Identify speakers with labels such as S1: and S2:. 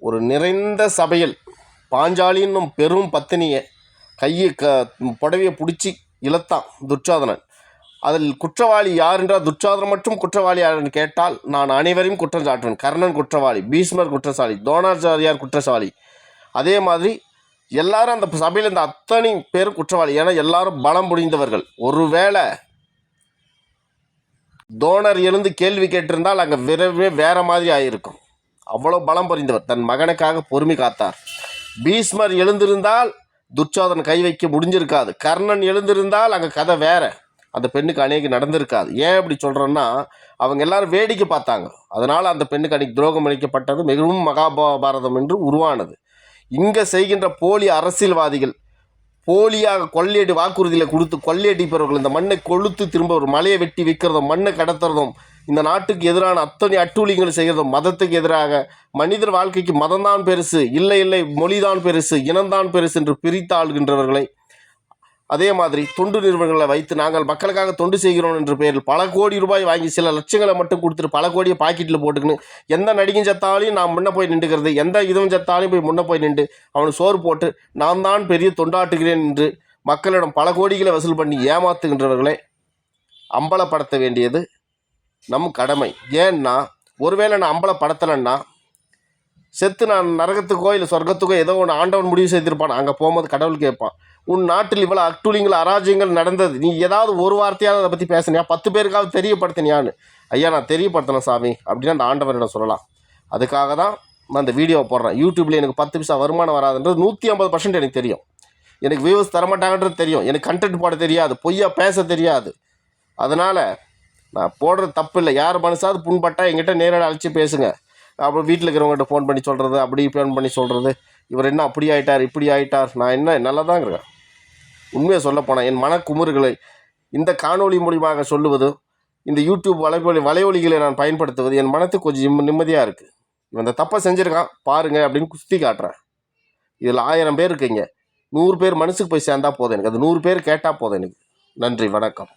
S1: ஒரு நிறைந்த சபையில் பாஞ்சாலின்னும் பெரும் பத்தினியை கையை புடவையை பிடிச்சி இழுத்தான் துச்சாதனன். அதில் குற்றவாளி யார் என்றால் துச்சாதனன் மட்டும் குற்றவாளி யார் என்று கேட்டால் நான் அனைவரையும் குற்றம் சாட்டுவேன். கர்ணன் குற்றவாளி, பீஷ்மர் குற்றவாளி, துரோணாச்சாரியார் குற்றவாளி. அதே மாதிரி எல்லாரும் அந்த சபையில் இந்த அத்தனை பேரும் குற்றவாளி. ஏன்னா எல்லாரும் பலம் புரிந்தவர்கள். ஒருவேளை தோணர் எழுந்து கேள்வி கேட்டிருந்தால் அங்கே விரைவே வேற மாதிரி ஆகியிருக்கும். அவ்வளோ பலம் புரிந்தவர். தன் மகனுக்காக பொறுமை காத்தார். பீஷ்மர் எழுந்திருந்தால் துச்சாதன் கை வைக்க முடிஞ்சிருக்காது. கர்ணன் எழுந்திருந்தால் அங்கே கதை வேற. அந்த பெண்ணுக்கு அன்னைக்கு நடந்திருக்காது. ஏன் அப்படி சொல்கிறேன்னா, அவங்க எல்லாரும் வேடிக்கை பார்த்தாங்க. அதனால் அந்த பெண்ணுக்கு அன்றைக்கி துரோகம் அளிக்கப்பட்டது மிகவும் மகாபாரதம் என்று உருவானது. இங்கே செய்கின்ற போலி அரசியல்வாதிகள், போலியாக கொள்ளையடி வாக்குறுதியில் கொடுத்து கொள்ளையடிப்பவர்கள், இந்த மண்ணை கொளுத்து திரும்ப ஒரு மலையை வெட்டி வைக்கிறதும் மண்ணை கடத்துறதும், இந்த நாட்டுக்கு எதிரான அத்தனை அட்டூழியங்கள் செய்கிறதும், மதத்துக்கு எதிராக மனிதர் வாழ்க்கைக்கு மதம்தான் பெருசு, இல்லை இல்லை மொழிதான் பெருசு, இனம்தான் பெருசு என்று பிரித்தாள்கின்றவர்களை, அதே மாதிரி தொண்டு நிறுவனங்களை வைத்து நாங்கள் மக்களுக்காக தொண்டு செய்கிறோம் என்ற பெயரில் பல கோடி ரூபாய் வாங்கி சில லட்சங்களை மட்டும் கொடுத்துட்டு பல கோடியை பாக்கெட்டில் போட்டுக்கின்னு எந்த நடிகன் சத்தாலையும் நான் முன்னே போய் நின்றுக்கிறது, எந்த இதுவும் சத்தாலையும் போய் முன்னே போய் நின்று அவனுக்கு சோறு போட்டு நான் தான் பெரிய தொண்டாட்டுகிறேன் என்று மக்களிடம் பல கோடிகளை வசூல் பண்ணி ஏமாத்துகின்றவர்களை அம்பலப்படுத்த வேண்டியது நம் கடமை. ஏன்னா ஒருவேளை நான் அம்பலப்படுத்தலைன்னா செத்து நான் நரகத்துக்கோ இல்லை சொர்க்கத்துக்கோ ஏதோ ஒன்று ஆண்டவன் முடிவு செய்திருப்பான். அங்கே போகும்போது கடவுள் கேட்பான், உன் நாட்டில் இவ்வளோ அட்டூழியங்கள் அராஜ்யங்கள் நடந்தது, நீ ஏதாவது ஒரு வார்த்தையாவது அதை பற்றி பேசினியா, 10 பேருக்காவது தெரியப்படுத்தினியான்னு. ஐயா நான் தெரியப்படுத்தினேன் சாமி அப்படின்னா அந்த ஆண்டவனிடம் சொல்லலாம். அதுக்காக தான் நான் இந்த வீடியோவை போடுறேன். யூடியூப்பில் எனக்கு 10 பைசா வருமானம் வராதுன்றது 150% எனக்கு தெரியும். எனக்கு வியூஸ் தரமாட்டாங்கன்றது தெரியும். எனக்கு கண்டென்ட் போட தெரியாது, பொய்யா பேச தெரியாது. அதனால் நான் போடுறது தப்பு இல்லை. யார் மனசாவது புண்பட்டால் என்கிட்ட நேரடி அழைச்சி பேசுங்க. அப்புறம் வீட்டில் இருக்கிறவங்ககிட்ட ஃபோன் பண்ணி சொல்கிறது, அப்படி ஃபோன் பண்ணி சொல்கிறது, இவர் என்ன அப்படி ஆகிட்டார் இப்படி ஆகிட்டார். நான் என்ன நல்லா தான் இருக்கிறேன். உண்மையை சொல்லப்போனால் என் மனக்குமுறுகளை இந்த காணொளி மூலியமாக சொல்லுவது, இந்த யூடியூப் வலைவொலிகளை நான் பயன்படுத்துவது என் மனத்துக்கு கொஞ்சம் நிம்மதியாக இருக்குது. இவன் இந்த தப்பை செஞ்சுருக்கான் பாருங்கள் அப்படின்னு குஸ்தி காட்டுறேன். இதில் 1000 பேர் இருக்கீங்க, 100 பேர் மனசுக்கு போய் சேர்ந்தா போதும். எனக்கு அது 100 பேர் கேட்டால் போதும் எனக்கு. நன்றி, வணக்கம்.